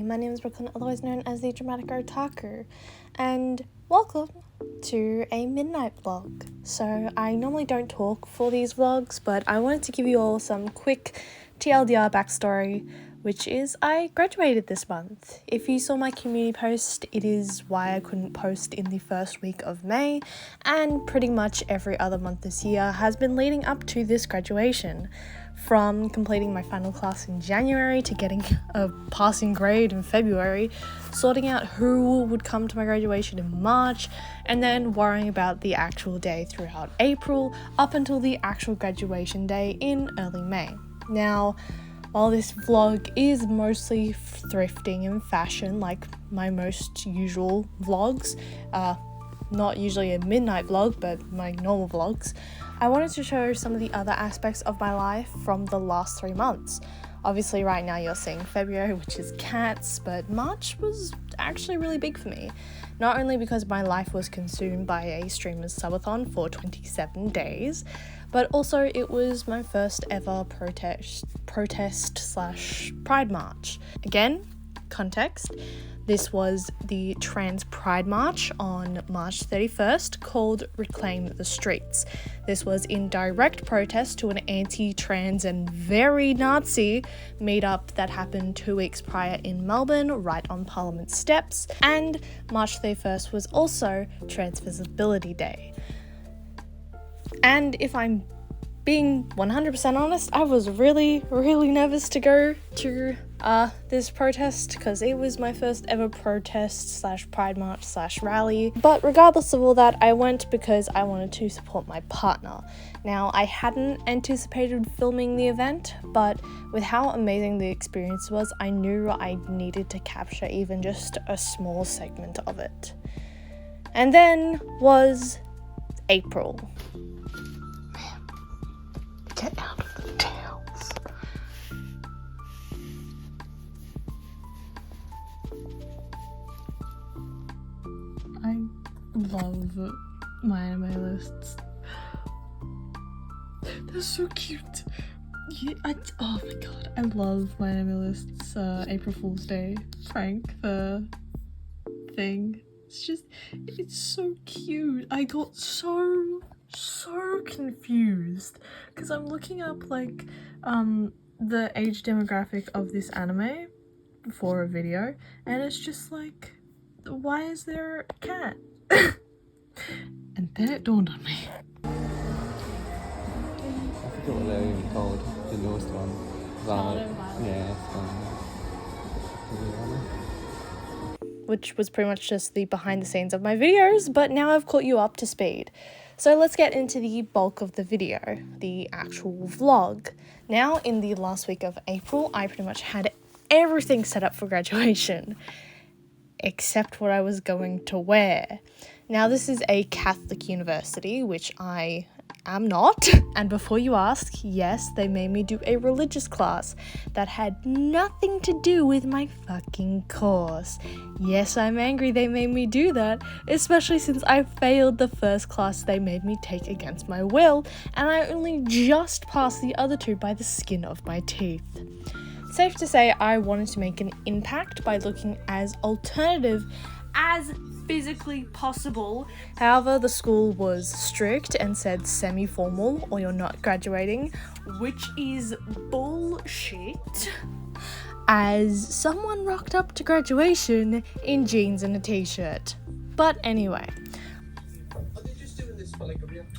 My name is Brooklyn, otherwise known as the Dramatic Otaku, and welcome to a midnight vlog. So I normally don't talk for these vlogs, but I wanted to give you all some quick TLDR backstory, which is I graduated this month. If you saw my community post, it is why I couldn't post in the first week of May, and pretty much every other month this year has been leading up to this graduation. From completing my final class in January to getting a passing grade in February, sorting out who would come to my graduation in March, and then worrying about the actual day throughout April up until the actual graduation day in early May. Now, while this vlog is mostly thrifting and fashion like my most usual vlogs, not usually a midnight vlog, but my normal vlogs, I wanted to show some of the other aspects of my life from the last 3 months. Obviously right now you're seeing February, which is cats, but March was actually really big for me. Not only because my life was consumed by a streamer's subathon for 27 days, but also it was my first ever protest / Pride March. Again, context. This was the Trans Pride March on March 31st called Reclaim the Streets. This was in direct protest to an anti-trans and very Nazi meetup that happened 2 weeks prior in Melbourne, right on Parliament steps. And March 31st was also Trans Visibility Day. And if I'm being 100% honest, I was really nervous to go to this protest because it was my first ever protest / Pride March / rally. But regardless of all that, I went because I wanted to support my partner. Now, I hadn't anticipated filming the event, but with how amazing the experience was, I knew I needed to capture even just a small segment of it. And then was April. Get out of the tails. I love my anime lists. They're so cute. Yeah, oh my god, I love my anime lists. April Fool's Day, Frank the thing. It's so cute. I got so confused because I'm looking up like the age demographic of this anime for a video, and it's just like, why is there a cat? And then it dawned on me. I forgot what they're even called, the newest one. Yeah, which was pretty much just the behind the scenes of my videos, but now I've caught you up to speed. So let's get into the bulk of the video, the actual vlog. Now, in the last week of April, I pretty much had everything set up for graduation, except what I was going to wear. Now, this is a Catholic university, which I am not. And before you ask, yes, they made me do a religious class that had nothing to do with my fucking course. Yes, I'm angry they made me do that, especially since I failed the first class they made me take against my will, and I only just passed the other 2 by the skin of my teeth. Safe to say, I wanted to make an impact by looking as alternative as physically possible. However, the school was strict and said semi-formal or you're not graduating, which is bullshit, as someone rocked up to graduation in jeans and a t-shirt. But anyway,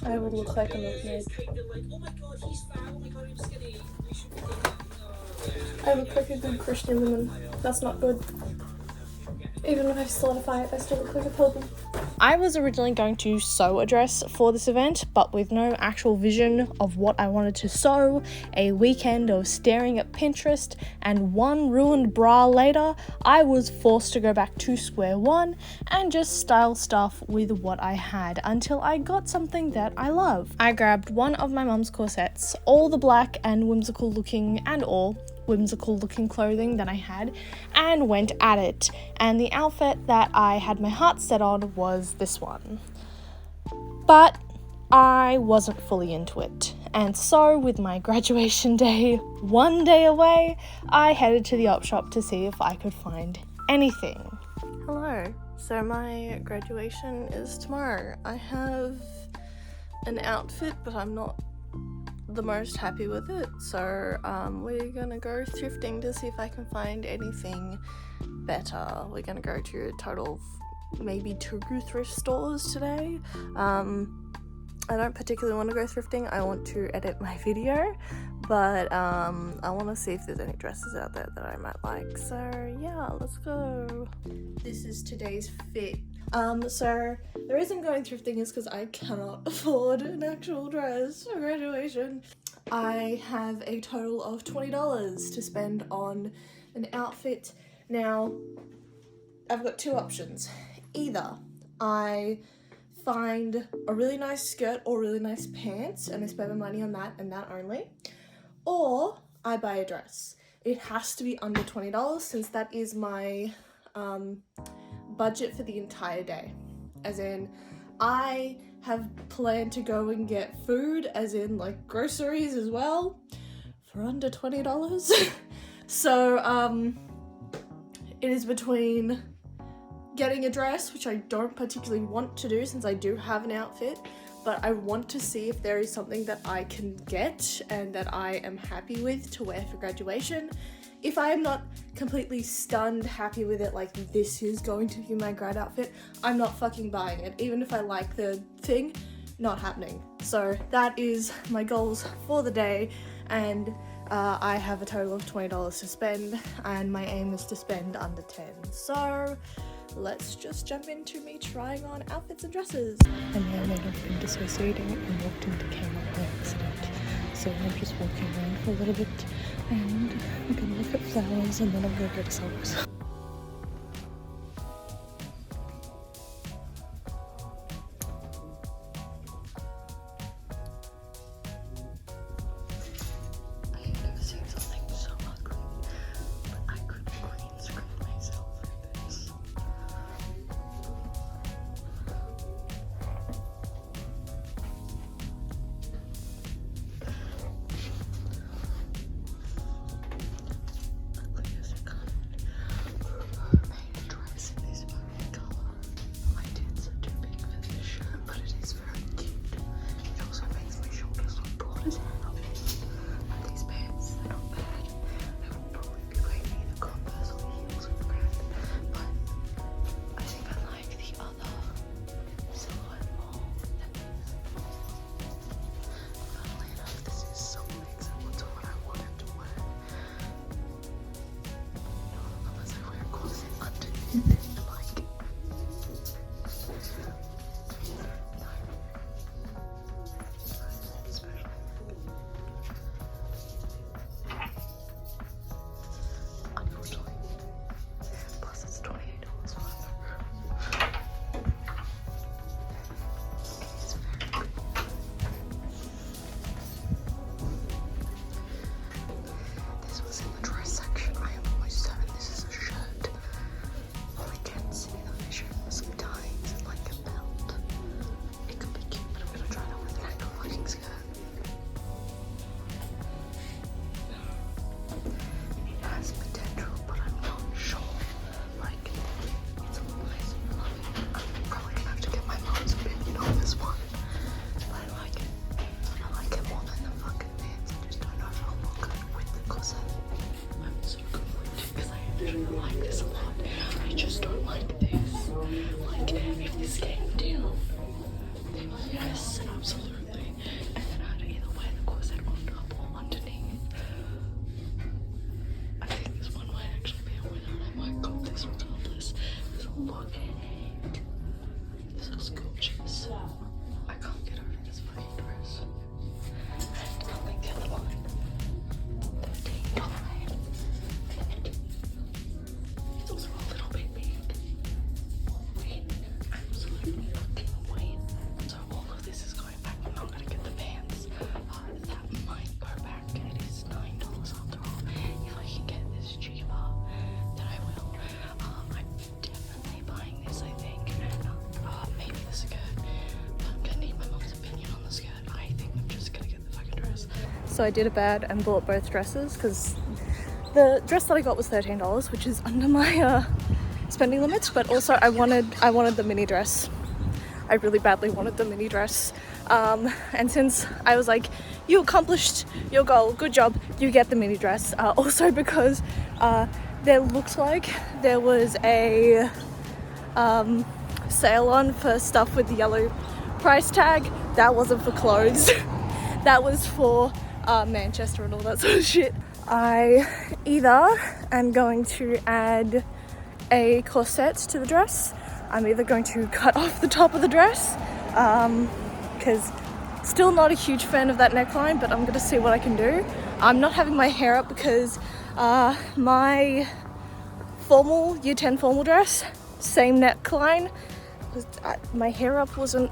I would look like a milkmaid. I look like a good Christian woman. That's not good. Even if I solidify it, I still look like a pagan. I was originally going to sew a dress for this event, but with no actual vision of what I wanted to sew, a weekend of staring at Pinterest, and one ruined bra later, I was forced to go back to square one and just style stuff with what I had until I got something that I love. I grabbed one of my mum's corsets, all the black and whimsical looking clothing that I had, and went at it. And the outfit that I had my heart set on was this one. But I wasn't fully into it. And so, with my graduation day one day away, I headed to the op shop to see if I could find anything. Hello. So my graduation is tomorrow. I have an outfit, but I'm not the most happy with it, so we're gonna go thrifting to see if I can find anything better. We're gonna go to a total of maybe 2 thrift stores today. I don't particularly want to go thrifting. I want to edit my video, but I want to see if there's any dresses out there that I might like. So yeah, let's go. This is today's fit. So the reason I'm going thrifting is because I cannot afford an actual dress for graduation. I have a total of $20 to spend on an outfit. Now, I've got 2 options. Either I find a really nice skirt or really nice pants and I spend my money on that and that only, or I buy a dress. It has to be under $20 since that is my budget for the entire day. As in, I have planned to go and get food, as in like groceries as well, for under $20. So it is between getting a dress, which I don't particularly want to do since I do have an outfit, but I want to see if there is something that I can get and that I am happy with to wear for graduation. If I am not completely stunned happy with it, like this is going to be my grad outfit, I'm not fucking buying it. Even if I like the thing, not happening. So that is my goals for the day, and I have a total of $20 to spend, and my aim is to spend under 10. So let's just jump into me trying on outfits and dresses. And then I ended up dissociating and walked into Kmart by accident. So I'm just walking around for a little bit and I'm gonna look at flowers and then I'm gonna get socks. Yes, absolutely. And then I'd either wear the corset or so I did a bad and bought both dresses because the dress that I got was $13, which is under my spending limits, but also I wanted the mini dress. I really badly wanted the mini dress, and since I was like, you accomplished your goal, good job, you get the mini dress. Also because there looks like there was a sale on for stuff with the yellow price tag. That wasn't for clothes. That was for Manchester and all that sort of shit. I either am going to add a corset to the dress. I'm either going to cut off the top of the dress, because still not a huge fan of that neckline, but I'm gonna see what I can do. I'm not having my hair up because my formal year 10 formal dress, same neckline, my hair up was not.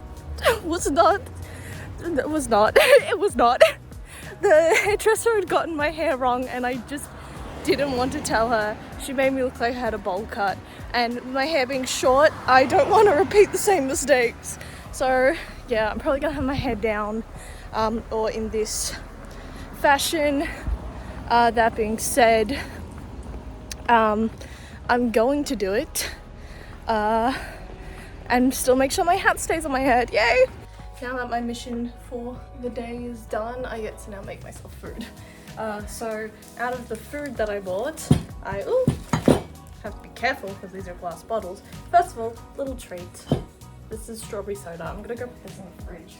The hairdresser had gotten my hair wrong and I just didn't want to tell her. She made me look like I had a bowl cut, and with my hair being short, I don't want to repeat the same mistakes. So yeah, I'm probably gonna have my hair down, or in this fashion. That being said, I'm going to do it, and still make sure my hat stays on my head. Yay! Now that my mission for the day is done, I get to now make myself food. So out of the food that I bought, I have to be careful because these are glass bottles. First of all, little treat. This is strawberry soda. I'm gonna go put this in the fridge.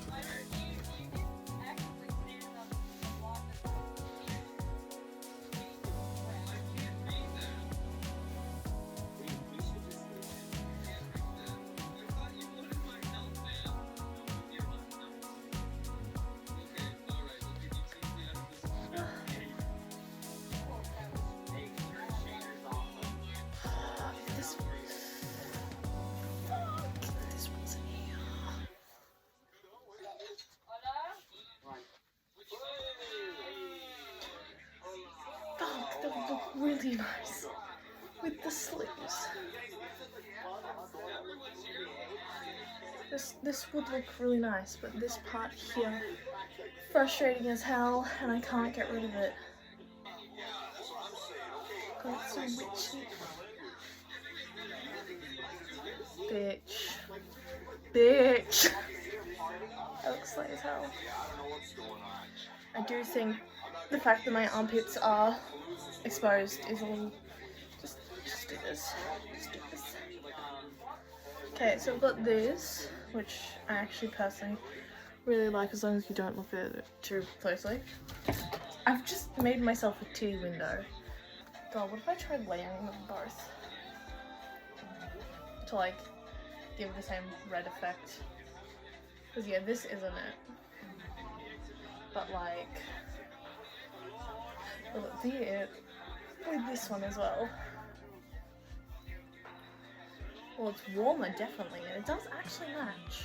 That would look really nice with the sleeves. This would look really nice, but this part here, frustrating as hell, and I can't get rid of it. God, it's so witchy. Bitch. That looks like as hell. I do think the fact that my armpits are exposed is a little... Just do this. Just do this. Okay, so I've got this, which I actually personally really like as long as you don't look at it too closely. I've just made myself a tea window. God, what if I tried layering them both? To like, give the same red effect. Because yeah, this isn't it. But like, will it be it with this one as well? Well, it's warmer definitely, and it does actually match.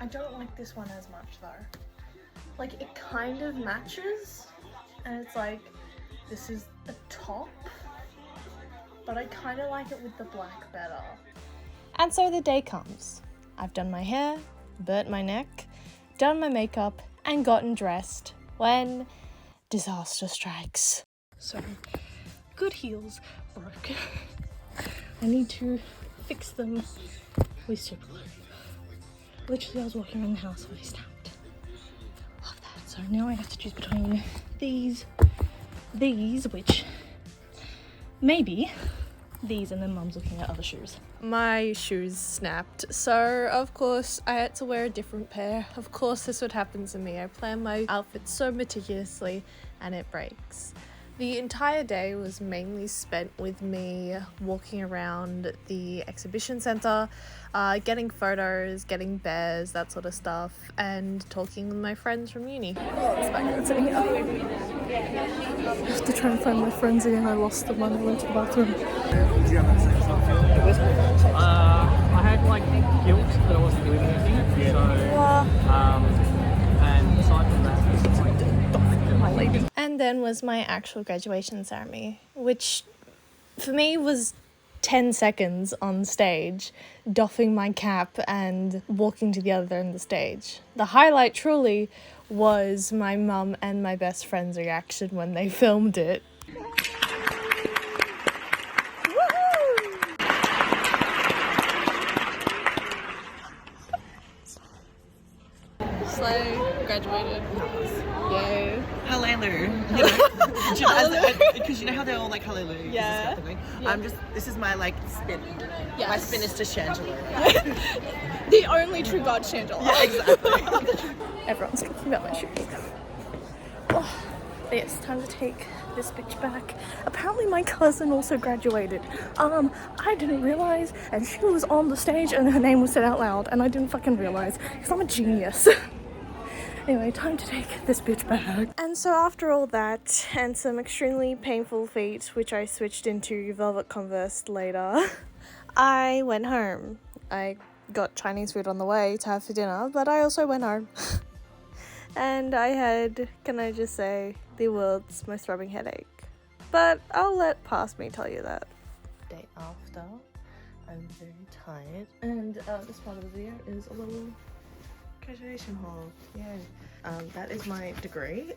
I don't like this one as much though. Like, it kind of matches, and it's like, this is a top, but I kind of like it with the black better. And so the day comes. I've done my hair, burnt my neck, done my makeup, and gotten dressed when disaster strikes. So, good heels broke. I need to fix them with super glue. Literally, I was walking around the house and I snapped. Love that. So now I have to choose between these, which maybe these, and then Mum's looking at other shoes. My shoes snapped, so of course I had to wear a different pair. Of course this would happen to me. I plan my outfit so meticulously and it breaks. The entire day was mainly spent with me walking around the exhibition centre, getting photos, getting bears, that sort of stuff, and talking with my friends from uni. Oh, this bag sitting here. I have to try and find my friends again. I lost them when I went to the bathroom. I had like guilt that I wasn't doing anything. So, and aside from that, it's like my lady. And then was my actual graduation ceremony, which for me was 10 seconds on stage, doffing my cap and walking to the other end of the stage. The highlight truly was my mum and my best friend's reaction when they filmed it. Slay, graduated. Yay. Hallelujah. Because you know how they're all like hallelujah. Yeah. This is my like spin. Yes. My spin is to Shangela. The only true god Shangela. Yeah, exactly. Everyone's talking about my shoes. Oh, but yes, time to take this bitch back. Apparently my cousin also graduated. I didn't realize, and she was on the stage and her name was said out loud, and I didn't fucking realize, because I'm a genius. Anyway, time to take this bitch back. And so after all that, and some extremely painful feet, which I switched into Velvet Converse later, I went home. I got Chinese food on the way to have for dinner, but I also went home. And I had, can I just say, the world's most throbbing headache. But I'll let past me tell you that. Day after, I'm very tired, and this part of the video is a little graduation haul. Yeah. That is my degree.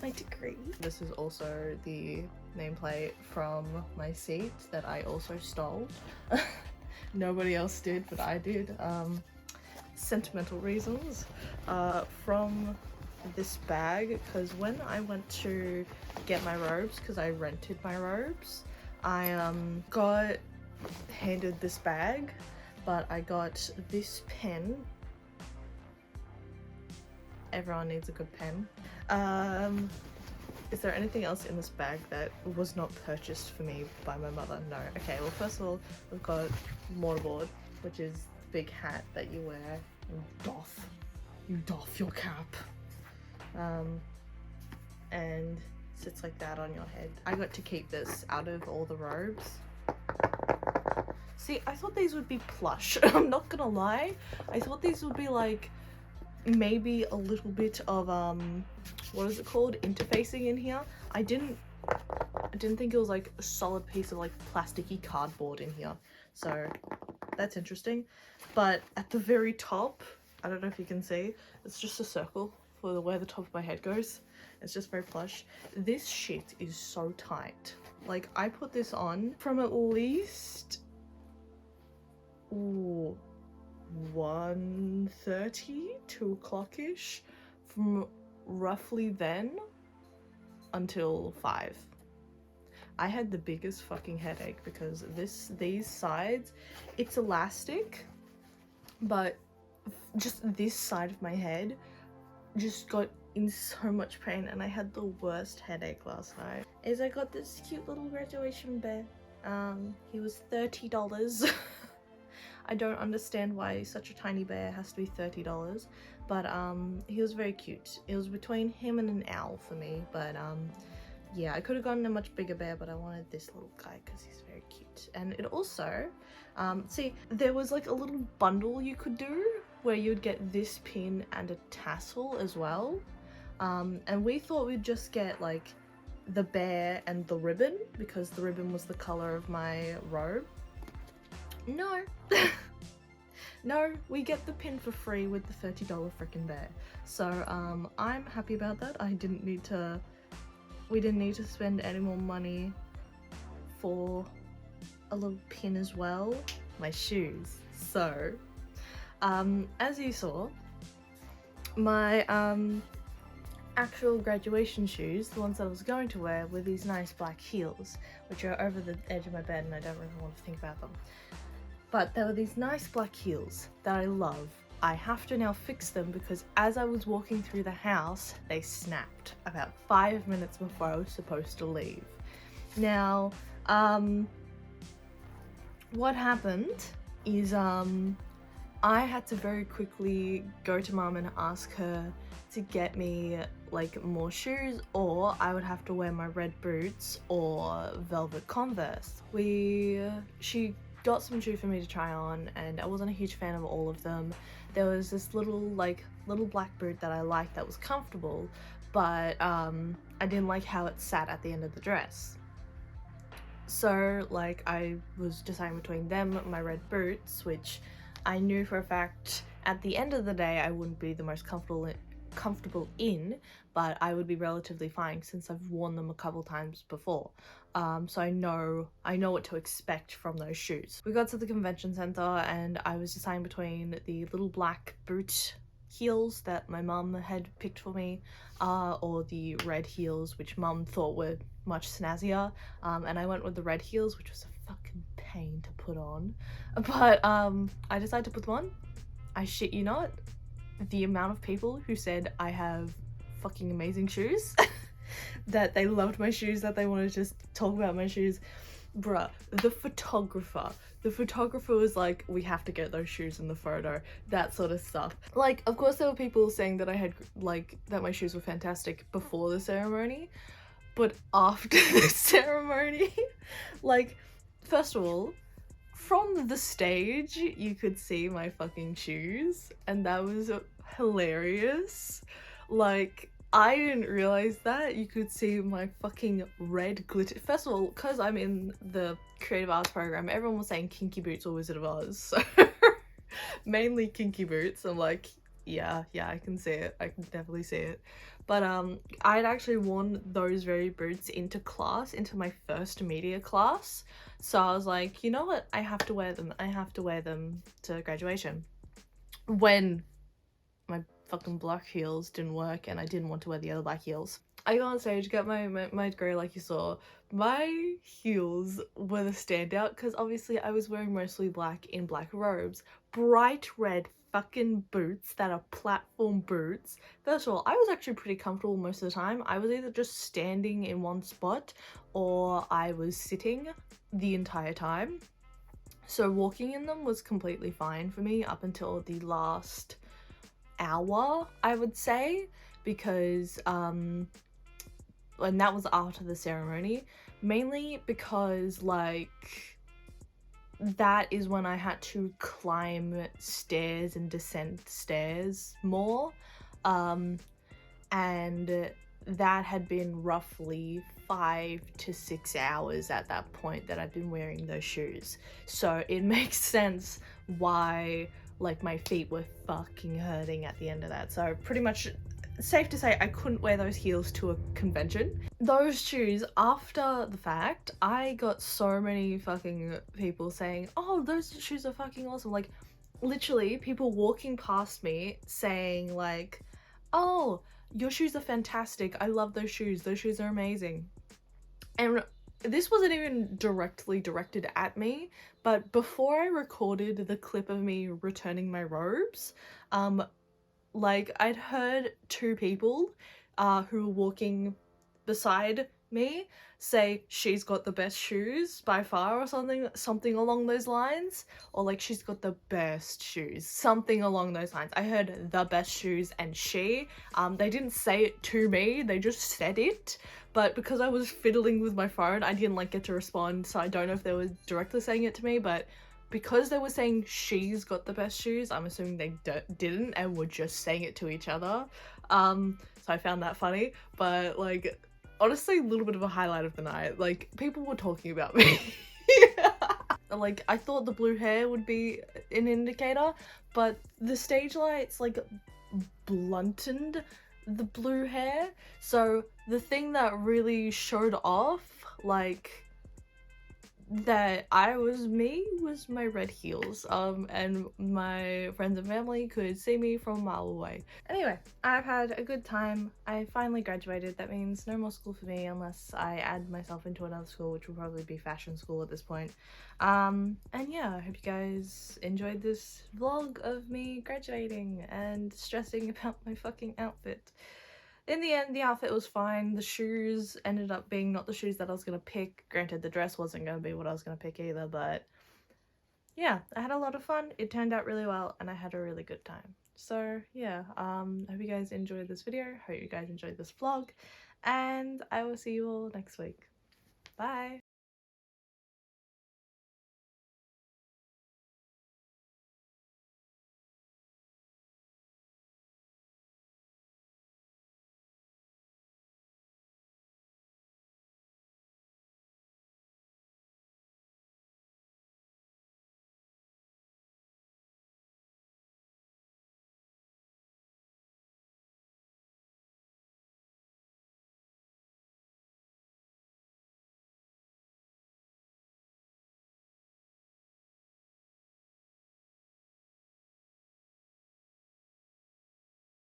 My degree. This is also the nameplate from my seat that I also stole. Nobody else did, but I did. Sentimental reasons. From this bag, because when I went to get my robes, because I rented my robes, I got handed this bag, but I got this pen. Everyone needs a good pen. Is there anything else in this bag that was not purchased for me by my mother? No. Okay, well, first of all, we've got mortarboard, which is the big hat that you wear and you doff your cap. And sits like that on your head. I got to keep this out of all the robes. See, I thought these would be plush. I'm not gonna lie. I thought these would be like maybe a little bit of what is it called, interfacing in here. I didn't think it was like a solid piece of like plasticky cardboard in here, so that's interesting. But at the very top, I don't know if you can see, it's just a circle for where the top of my head goes. It's just very plush. This shit is so tight. Like, I put this on from at least 1:30, 2 o'clock-ish, from roughly then until 5. I had the biggest fucking headache because these sides, it's elastic, but just this side of my head just got in so much pain, and I had the worst headache last night. Is I got this cute little graduation bear. He was $30. I don't understand why such a tiny bear has to be $30, but he was very cute. It was between him and an owl for me, but yeah, I could have gotten a much bigger bear, but I wanted this little guy because he's very cute. And it also, see, there was like a little bundle you could do where you'd get this pin and a tassel as well. And we thought we'd just get like the bear and the ribbon because the ribbon was the color of my robe. No. No, we get the pin for free with the $30 frickin' bear. So I'm happy about that. We didn't need to spend any more money for a little pin as well. My shoes. So as you saw, my actual graduation shoes, the ones that I was going to wear, were these nice black heels, which are over the edge of my bed and I don't really want to think about them. But there were these nice black heels that I love. I have to now fix them because as I was walking through the house, they snapped about 5 minutes before I was supposed to leave. Now, what happened is I had to very quickly go to Mum and ask her to get me like more shoes, or I would have to wear my red boots or velvet Converse. She got some shoe for me to try on and I wasn't a huge fan of all of them. There was this little black boot that I liked that was comfortable, but I didn't like how it sat at the end of the dress. So like I was deciding between them, my red boots, which I knew for a fact at the end of the day I wouldn't be the most comfortable in, but I would be relatively fine since I've worn them a couple times before. So I know what to expect from those shoes. We got to the convention center and I was deciding between the little black boot heels that my mum had picked for me, or the red heels which mum thought were much snazzier, and I went with the red heels, which was a fucking pain to put on, but I decided to put them on. I shit you not, the amount of people who said I have fucking amazing shoes, that they loved my shoes, that they wanted to just talk about my shoes. Bruh, the photographer was like, we have to get those shoes in the photo, that sort of stuff. Like, of course there were people saying that I had, like, that my shoes were fantastic before the ceremony, but after the ceremony, like, first of all, from the stage you could see my fucking shoes and that was hilarious. Like, I didn't realize that you could see my fucking red glitter. First of all, because I'm in the creative arts program, everyone was saying Kinky Boots or Wizard of Oz, so mainly Kinky Boots. I'm like, yeah, I can see it, I can definitely see it. But I'd actually worn those very boots into class, into my first media class, so I was like, you know what, I have to wear them to graduation. When my fucking black heels didn't work and I didn't want to wear the other black heels, I got on stage, got my degree like you saw. My heels were the standout because obviously I was wearing mostly black in black robes. Bright red fucking boots that are platform boots. First of all, I was actually pretty comfortable most of the time. I was either just standing in one spot or I was sitting the entire time. So walking in them was completely fine for me up until the last hour, I would say, because and that was after the ceremony, mainly because like that is when I had to climb stairs and descend stairs more, and that had been roughly 5 to 6 hours at that point that I've been wearing those shoes, so it makes sense why like my feet were fucking hurting at the end of that. So pretty much safe to say I couldn't wear those heels to a convention. Those shoes, after the fact, I got so many fucking people saying, oh, those shoes are fucking awesome. Like, literally people walking past me saying like, oh, your shoes are fantastic, I love those shoes are amazing. And this wasn't even directly directed at me, but before I recorded the clip of me returning my robes, like I'd heard 2 people who were walking beside me say she's got the best shoes by far or something along those lines, or like she's got the best shoes, something along those lines. I heard the best shoes and she, they didn't say it to me, they just said it, but because I was fiddling with my phone I didn't like get to respond, so I don't know if they were directly saying it to me, but because they were saying she's got the best shoes, I'm assuming they didn't and were just saying it to each other. So I found that funny, but like honestly a little bit of a highlight of the night. Like, people were talking about me. Like, I thought the blue hair would be an indicator, but the stage lights like blunted the blue hair, so the thing that really showed off like that I was me was my red heels, and my friends and family could see me from a mile away. Anyway, I've had a good time. I finally graduated. That means no more school for me unless I add myself into another school, which will probably be fashion school at this point. And yeah, I hope you guys enjoyed this vlog of me graduating and stressing about my fucking outfit. In the end, the outfit was fine. The shoes ended up being not the shoes that I was going to pick. Granted, the dress wasn't going to be what I was going to pick either, but yeah, I had a lot of fun. It turned out really well and I had a really good time. So yeah, I hope you guys enjoyed this video. Hope you guys enjoyed this vlog, and I will see you all next week. Bye!